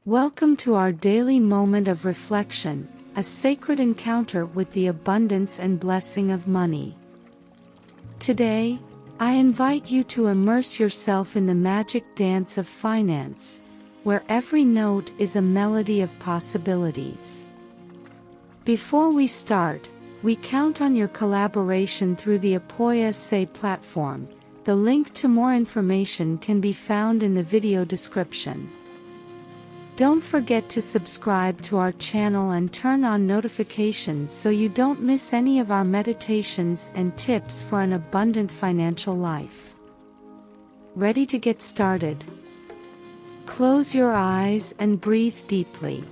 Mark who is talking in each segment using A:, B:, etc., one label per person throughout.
A: Welcome to our daily moment of reflection, a sacred encounter with the abundance and blessing of money. Today, I invite you to immerse yourself in the magic dance of finance, where every note is a melody of possibilities. Before we start, we count on your collaboration through the Apoya Say platform. The link to more information can be found in the video description. Don't forget to subscribe to our channel and turn on notifications so you don't miss any of our meditations and tips for an abundant financial life. Ready to get started? Close your eyes and breathe deeply.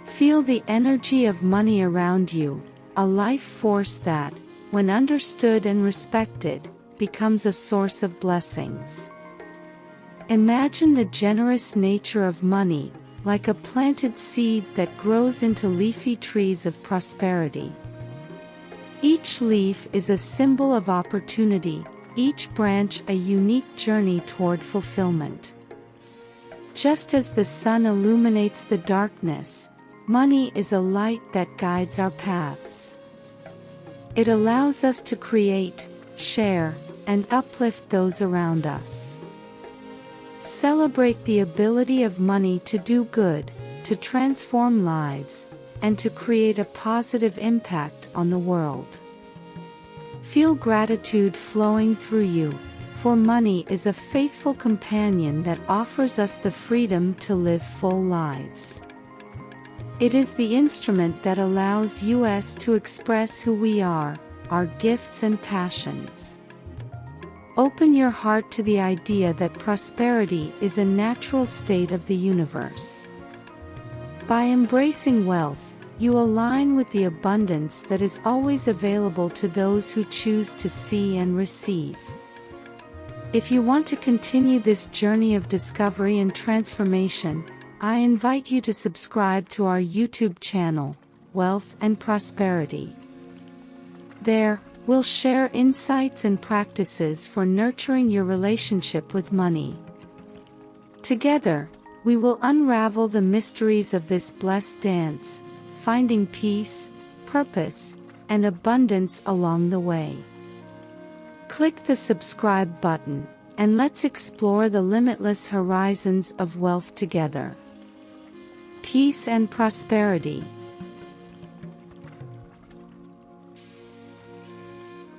A: Feel the energy of money around you, a life force that, when understood and respected, becomes a source of blessings. Imagine the generous nature of money, like a planted seed that grows into leafy trees of prosperity. Each leaf is a symbol of opportunity, each branch a unique journey toward fulfillment. Just as the sun illuminates the darkness, money is a light that guides our paths. It allows us to create, share, and uplift those around us. Celebrate the ability of money to do good, to transform lives, and to create a positive impact on the world. Feel gratitude flowing through you, for money is a faithful companion that offers us the freedom to live full lives. It is the instrument that allows us to express who we are, our gifts and passions. Open your heart to the idea that prosperity is a natural state of the universe. By embracing wealth, you align with the abundance that is always available to those who choose to see and receive. If you want to continue this journey of discovery and transformation, I invite you to subscribe to our YouTube channel, Wealth and Prosperity. There, we'll share insights and practices for nurturing your relationship with money. Together, we will unravel the mysteries of this blessed dance, finding peace, purpose, and abundance along the way. Click the subscribe button, and let's explore the limitless horizons of wealth together. Peace and prosperity.